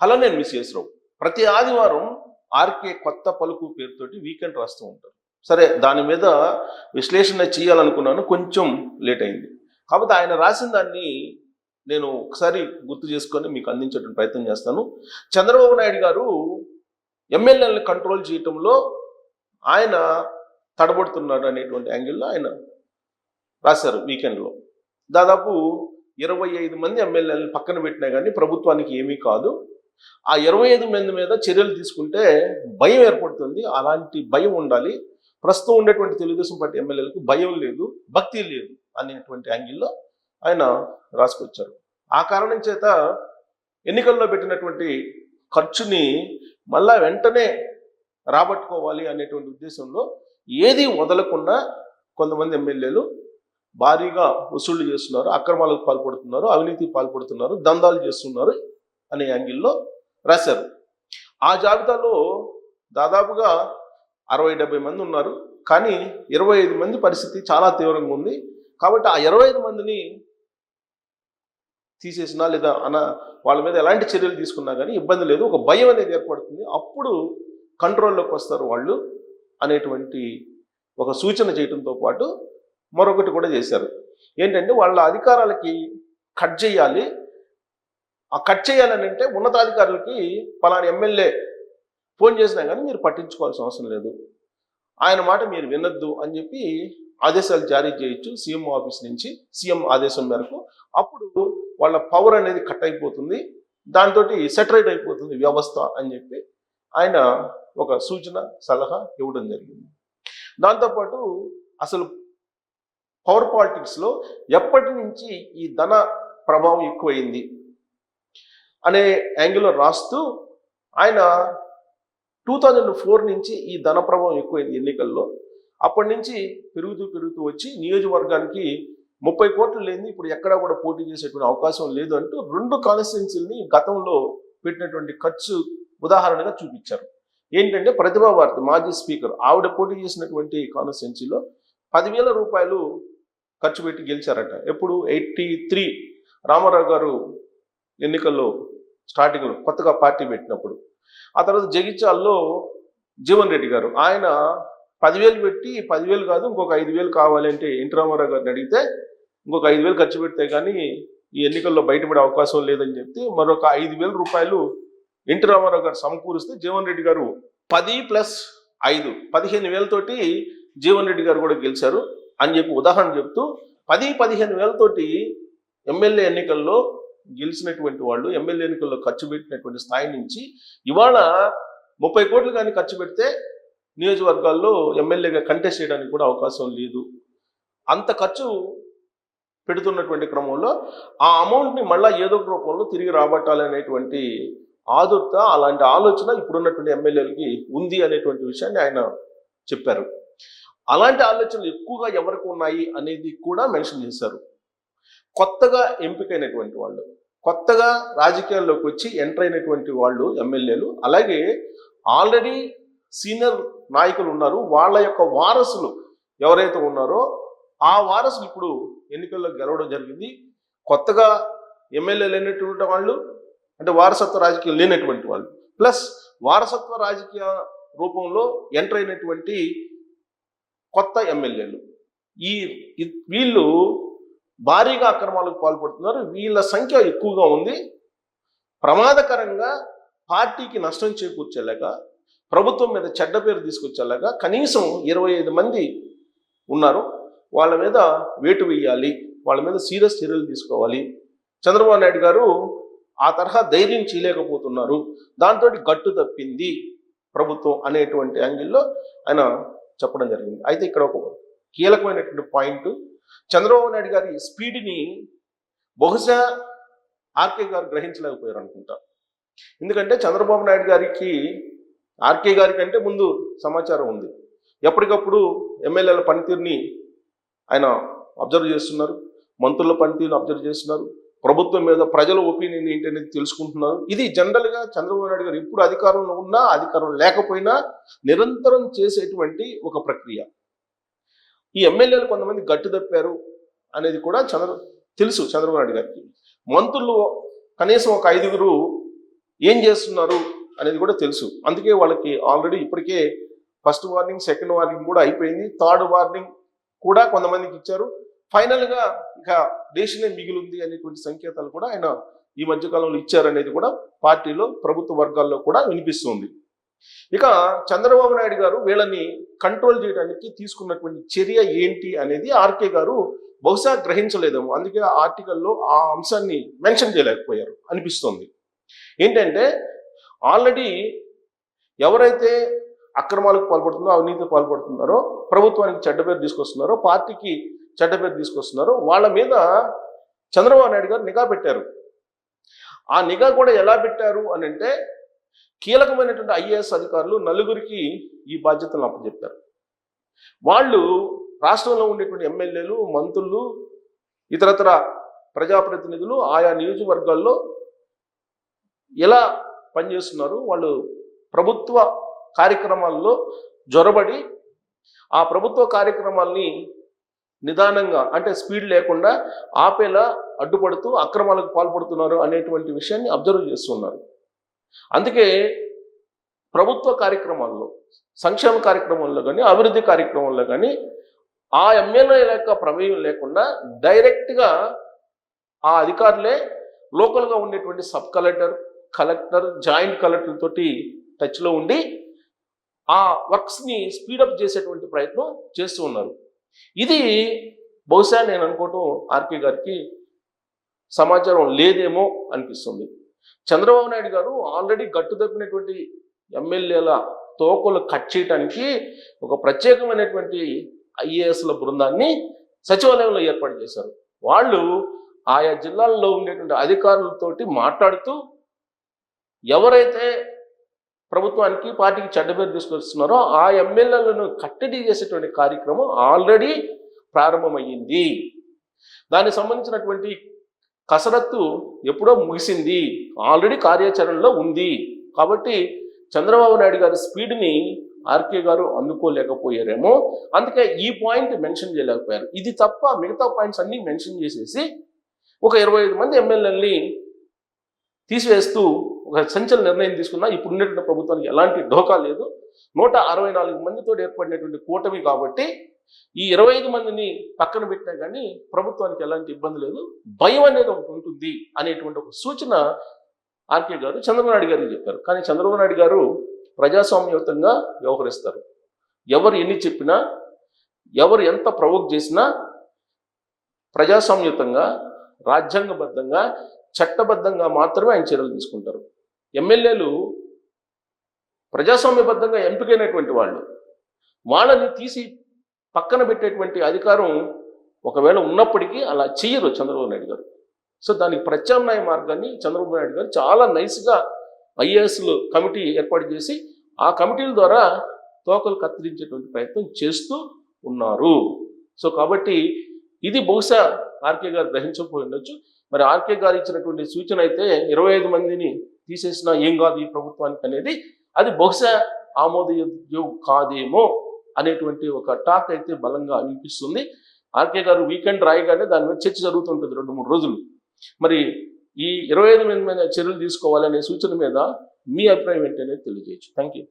అలా నేను మిస్ ప్రతి ఆదివారం ఆర్కే కొత్త పలుకు పేరుతోటి వీకెండ్ రాస్తూ ఉంటారు. సరే, దాని మీద విశ్లేషణ చేయాలనుకున్నాను, కొంచెం లేట్ అయింది. కాబట్టి ఆయన రాసిన దాన్ని నేను ఒకసారి గుర్తు చేసుకొని మీకు అందించేటువంటి ప్రయత్నం చేస్తాను. చంద్రబాబు నాయుడు గారు ఎమ్మెల్యేలను కంట్రోల్ చేయటంలో ఆయన తడబడుతున్నాడు అనేటువంటి యాంగిల్లో ఆయన రాశారు వీకెండ్లో. దాదాపు 25 మంది ఎమ్మెల్యేలను పక్కన పెట్టినా కానీ ప్రభుత్వానికి ఏమీ కాదు, ఆ 25 మంది మీద చర్యలు తీసుకుంటే భయం ఏర్పడుతుంది, అలాంటి భయం ఉండాలి, ప్రస్తుతం ఉండేటువంటి తెలుగుదేశం పార్టీ ఎమ్మెల్యేలకు భయం లేదు, భక్తి లేదు అనేటువంటి యాంగిల్లో ఆయన రాసుకొచ్చారు. ఆ కారణం చేత ఎన్నికల్లో పెట్టినటువంటి ఖర్చుని మళ్ళా వెంటనే రాబట్టుకోవాలి అనేటువంటి ఉద్దేశంలో ఏది వదలకుండా కొంతమంది ఎమ్మెల్యేలు భారీగా వసూళ్లు చేస్తున్నారు, అక్రమాలకు పాల్పడుతున్నారు, అవినీతికి పాల్పడుతున్నారు, దందాలు చేస్తున్నారు అనే యాంగిల్లో రాశారు. ఆ జాబితాలో దాదాపుగా 60-70 మంది ఉన్నారు, కానీ 25 మంది పరిస్థితి చాలా తీవ్రంగా ఉంది. కాబట్టి ఆ 25 మందిని తీసేసినా లేదా వాళ్ళ మీద ఎలాంటి చర్యలు తీసుకున్నా కానీ ఇబ్బంది లేదు, ఒక భయం అనేది ఏర్పడుతుంది, అప్పుడు కంట్రోల్లోకి వస్తారు వాళ్ళు అనేటువంటి ఒక సూచన చేయడంతో పాటు మరొకటి కూడా చేశారు. ఏంటంటే వాళ్ళ అధికారాలకి కట్ చేయాలి. ఆ కట్ చేయాలని అంటే ఉన్నతాధికారులకి పలానా ఎమ్మెల్యే ఫోన్ చేసినా కానీ మీరు పట్టించుకోవాల్సిన అవసరం లేదు, ఆయన మాట మీరు వినొద్దు అని చెప్పి ఆదేశాలు జారీ చేయొచ్చు సీఎం ఆఫీస్ నుంచి, సీఎం ఆదేశం మేరకు. అప్పుడు వాళ్ళ పవర్ అనేది కట్ అయిపోతుంది, దాంతో సెటరేట్ అయిపోతుంది వ్యవస్థ అని చెప్పి ఆయన ఒక సూచన సలహా ఇవ్వడం జరిగింది. దాంతోపాటు అసలు పవర్ పాలిటిక్స్లో ఎప్పటి నుంచి ఈ ధన ప్రభావం ఎక్కువైంది అనే యాంగిల్లో రాస్తూ ఆయన 2004 నుంచి ఈ ధన ప్రభావం ఎక్కువైంది ఎన్నికల్లో, అప్పటి నుంచి పెరుగుతూ వచ్చి నియోజకవర్గానికి 30 కోట్లు లేని ఇప్పుడు ఎక్కడా కూడా పోటీ చేసేటువంటి అవకాశం లేదు అంటూ 2 కాన్స్టిట్యున్సీలని గతంలో పెట్టినటువంటి ఖర్చు ఉదాహరణగా చూపించారు. ఏంటంటే ప్రతిభా భారతి మాజీ స్పీకర్ ఆవిడ పోటీ చేసినటువంటి కాన్స్టిట్యున్సీలో 10,000 రూపాయలు ఖర్చు పెట్టి గెలిచారట. ఎప్పుడు 83 రామారావు గారు ఎన్నికల్లో స్టార్టింగ్లో కొత్తగా పార్టీ పెట్టినప్పుడు. ఆ తర్వాత జగిత్యాల్లో జీవన్ రెడ్డి గారు ఆయన 10,000 పెట్టి 10,000 కాదు ఇంకొక 5,000 కావాలంటే ఎన్టీ రామారావు గారిని అడిగితే ఇంకొక 5,000 ఖర్చు పెడితే కానీ ఈ ఎన్నికల్లో బయటపడే అవకాశం లేదని చెప్తే మరొక 5,000 రూపాయలు ఎన్టీ రామారావు గారు సమకూరిస్తే జీవన్ రెడ్డి గారు 10 + 5 15,000 తోటి జీవన్ రెడ్డి గారు కూడా గెలిచారు అని చెప్పి ఉదాహరణ చెప్తూ 10-15,000 తోటి ఎమ్మెల్యే ఎన్నికల్లో గెలిచినటువంటి వాళ్ళు ఎమ్మెల్యే ఎన్నికల్లో ఖర్చు పెట్టినటువంటి స్థాయి నుంచి ఇవాళ 30 కోట్లు కానీ ఖర్చు పెడితే నియోజకవర్గాల్లో ఎమ్మెల్యేగా కంటెస్ట్ చేయడానికి కూడా అవకాశం లేదు. అంత ఖర్చు పెడుతున్నటువంటి క్రమంలో ఆ అమౌంట్ని మళ్ళీ ఏదో ఒక రూపంలో తిరిగి రాబట్టాలనేటువంటి ఆదుర్త, అలాంటి ఆలోచన ఇప్పుడున్నటువంటి ఎమ్మెల్యేలకి ఉంది అనేటువంటి విషయాన్ని ఆయన చెప్పారు. అలాంటి ఆలోచనలు ఎక్కువగా ఎవరికి ఉన్నాయి అనేది కూడా మెన్షన్ చేశారు. కొత్తగా ఎంపికైనటువంటి వాళ్ళు, కొత్తగా రాజకీయాల్లోకి వచ్చి ఎంటర్ అయినటువంటి వాళ్ళు ఎమ్మెల్యేలు, అలాగే ఆల్రెడీ సీనియర్ నాయకులు ఉన్నారు, వాళ్ళ యొక్క వారసులు ఎవరైతే ఉన్నారో ఆ వారసులు ఇప్పుడు ఎన్నికల్లో గెలవడం జరిగింది. కొత్తగా ఎమ్మెల్యేలు లేనటువంటి వాళ్ళు అంటే వారసత్వ రాజకీయం లేనటువంటి వాళ్ళు, ప్లస్ వారసత్వ రాజకీయ రూపంలో ఎంటర్ అయినటువంటి కొత్త ఎమ్మెల్యేలు, వీళ్ళు భారీగా అక్రమాలకు పాల్పడుతున్నారు. వీళ్ళ సంఖ్య ఎక్కువగా ఉంది. ప్రమాదకరంగా పార్టీకి నష్టం చేకూర్చేలాగా, ప్రభుత్వం మీద చెడ్డ పేరు తీసుకొచ్చేలాగా కనీసం 25 మంది ఉన్నారు. వాళ్ళ మీద వేటు వేయాలి, వాళ్ళ మీద సీరియస్ చర్యలు తీసుకోవాలి. చంద్రబాబు నాయుడు గారు ఆ తరహా ధైర్యం చేయలేకపోతున్నారు, దాంతో గట్టు తప్పింది ప్రభుత్వం అనేటువంటి యాంగిల్లో ఆయన చెప్పడం జరిగింది. అయితే ఇక్కడ ఒక కీలకమైనటువంటి పాయింట్, చంద్రబాబు నాయుడు గారి స్పీడ్ని బహుశా ఆర్కే గారు గ్రహించలేకపోయారు అనుకుంటా. ఎందుకంటే చంద్రబాబు నాయుడు గారికి ఆర్కే గారి కంటే ముందు సమాచారం ఉంది. ఎప్పటికప్పుడు ఎమ్మెల్యేల పనితీరుని ఆయన అబ్జర్వ్ చేస్తున్నారు, మంత్రుల పనితీరుని అబ్జర్వ్ చేస్తున్నారు, ప్రభుత్వం మీద ప్రజల ఒపీనియన్ ఏంటి అనేది తెలుసుకుంటున్నారు. ఇది జనరల్గా చంద్రబాబు నాయుడు గారు ఎప్పుడు అధికారంలో ఉన్నా అధికారం లేకపోయినా నిరంతరం చేసేటువంటి ఒక ప్రక్రియ. ఈ ఎమ్మెల్యేలు కొంతమంది గట్టు తప్పారు అనేది కూడా తెలుసు చంద్రబాబు నాయుడు గారికి. మంత్రులు కనీసం ఒక 5గురు ఏం చేస్తున్నారు అనేది కూడా తెలుసు. అందుకే వాళ్ళకి ఆల్రెడీ ఇప్పటికే ఫస్ట్ వార్నింగ్, సెకండ్ వార్నింగ్ కూడా అయిపోయింది. థర్డ్ వార్నింగ్ కూడా కొంతమందికి ఇచ్చారు. ఫైనల్గా ఇక దేశమే మిగిలింది అనేటువంటి సంకేతాలు కూడా ఆయన ఈ మధ్యకాలంలో ఇచ్చారనేది కూడా పార్టీలో ప్రభుత్వ వర్గాల్లో కూడా వినిపిస్తుంది. ఇక చంద్రబాబు నాయుడు గారు వీళ్ళని కంట్రోల్ చేయడానికి తీసుకున్నటువంటి చర్య ఏంటి అనేది ఆర్కే గారు బహుశా గ్రహించలేదేమో. అందుకే ఆ ఆర్టికల్లో ఆ అంశాన్ని మెన్షన్ చేయలేకపోయారు అనిపిస్తుంది. ఏంటంటే ఆల్రెడీ ఎవరైతే అక్రమాలకు పాల్పడుతున్నారో, అవినీతికి పాల్పడుతున్నారో, ప్రభుత్వానికి చెడ్డ పేరు తీసుకొస్తున్నారో, పార్టీకి చెడ్డ పేరు తీసుకొస్తున్నారో వాళ్ళ మీద చంద్రబాబు నాయుడు గారు నిఘా పెట్టారు. ఆ నిఘా కూడా ఎలా పెట్టారు అని అంటే కీలకమైనటువంటి ఐఏఎస్ అధికారులు నలుగురికి ఈ బాధ్యతలను అప్పచెప్పారు. వాళ్ళు రాష్ట్రంలో ఉండేటువంటి ఎమ్మెల్యేలు, మంత్రులు, ఇతరతర ప్రజాప్రతినిధులు ఆయా నియోజకవర్గాల్లో ఎలా పనిచేస్తున్నారు, వాళ్ళు ప్రభుత్వ కార్యక్రమాల్లో జొరబడి ఆ ప్రభుత్వ కార్యక్రమాల్ని నిదానంగా అంటే స్పీడ్ లేకుండా ఆపేలా అడ్డుపడుతూ అక్రమాలకు పాల్పడుతున్నారు అనేటువంటి విషయాన్ని అబ్జర్వ్ చేస్తున్నారు. అందుకే ప్రభుత్వ కార్యక్రమాల్లో, సంక్షేమ కార్యక్రమాల్లో కానీ, అభివృద్ధి కార్యక్రమాల్లో కానీ ఆ ఎమ్మెల్యే యొక్క ప్రమేయం లేకుండా డైరెక్ట్గా ఆ అధికారులే లోకల్గా ఉండేటువంటి sub collector, collector, joint collector తోటి టచ్లో ఉండి ఆ వర్క్స్ని స్పీడప్ చేసేటువంటి ప్రయత్నం చేస్తూ ఉన్నారు. ఇది బహుశా నేను అనుకోవటం ఆర్కే గారికి సమాచారం లేదేమో అనిపిస్తుంది. చంద్రబాబు నాయుడు గారు ఆల్రెడీ గట్టు తప్పినటువంటి ఎమ్మెల్యేల తోకలు కట్ చేయడానికి ఒక ప్రత్యేకమైనటువంటి ఐఏఎస్ల బృందాన్ని సచివాలయంలో ఏర్పాటు చేశారు. వాళ్ళు ఆయా జిల్లాల్లో ఉండేటువంటి అధికారులతోటి మాట్లాడుతూ ఎవరైతే ప్రభుత్వానికి, పార్టీకి చెడ్డ పేరు తీసుకొస్తున్నారో ఆ ఎమ్మెల్యేలను కట్టడి చేసేటువంటి కార్యక్రమం ఆల్రెడీ ప్రారంభమయ్యింది. దానికి సంబంధించినటువంటి కసరత్తు ఎప్పుడో ముగిసింది, ఆల్రెడీ కార్యాచరణలో ఉంది. కాబట్టి చంద్రబాబు నాయుడు గారి స్పీడ్ని ఆర్కే గారు అందుకోలేకపోయారేమో, అందుకే ఈ పాయింట్ మెన్షన్ చేయలేకపోయారు. ఇది తప్ప మిగతా పాయింట్స్ అన్నీ మెన్షన్ చేసేసి ఒక 25 మంది ఎమ్మెల్యేలని తీసివేస్తూ ఒక సంచలన నిర్ణయం తీసుకున్నా ఇప్పుడు ఉన్నటువంటి ప్రభుత్వానికి ఎలాంటి ఢోకా లేదు. 164 మందితో ఏర్పడినటువంటి కూటమి కాబట్టి ఈ 25 మందిని పక్కన పెట్టినా కానీ ప్రభుత్వానికి ఎలాంటి ఇబ్బంది లేదు, భయం అనేది ఒకటి ఉంటుంది అనేటువంటి ఒక సూచన ఆర్కే గారు చంద్రబాబు నాయుడు గారికి చెప్పారు. కానీ చంద్రబాబు నాయుడు గారు ప్రజాస్వామ్యయుతంగా వ్యవహరిస్తారు. ఎవరు ఎన్ని చెప్పినా, ఎవరు ఎంత ప్రవోక్ చేసినా ప్రజాస్వామ్యయుతంగా, రాజ్యాంగబద్ధంగా, చట్టబద్ధంగా మాత్రమే ఆయన చర్యలు తీసుకుంటారు. ఎమ్మెల్యేలు ప్రజాస్వామ్యబద్ధంగా ఎంపికైనటువంటి వాళ్ళు, వాళ్ళని తీసి పక్కన పెట్టేటువంటి అధికారం ఒకవేళ ఉన్నప్పటికీ అలా చెయ్యరు చంద్రబాబు నాయుడు గారు. సో దానికి ప్రత్యామ్నాయ మార్గాన్ని చంద్రబాబు నాయుడు గారు చాలా నైస్గా ఐఏఎస్లు కమిటీ ఏర్పాటు చేసి ఆ కమిటీల ద్వారా తోకలు కత్తిరించేటువంటి ప్రయత్నం చేస్తూ ఉన్నారు. సో కాబట్టి ఇది బహుశా ఆర్కే గారు గ్రహించకపోయి ఉండొచ్చు. మరి ఆర్కే గారు ఇచ్చినటువంటి సూచన అయితే 25 మందిని తీసేసినా ఏం కాదు ఈ ప్రభుత్వానికి అనేది, అది బహుశా ఆమోదయోగ్యం కాదేమో అనేటువంటి ఒక టాక్ అయితే బలంగా అనిపిస్తుంది. ఆర్కే గారు వీకెండ్ రాయగానే దాని మీద చర్చ జరుగుతుంటుంది 2-3 రోజులు. మరి ఈ 25 మంది మీద చర్యలు తీసుకోవాలనే సూచన మీద మీ అభిప్రాయం ఏంటనేది తెలియజేయచ్చు. Thank you.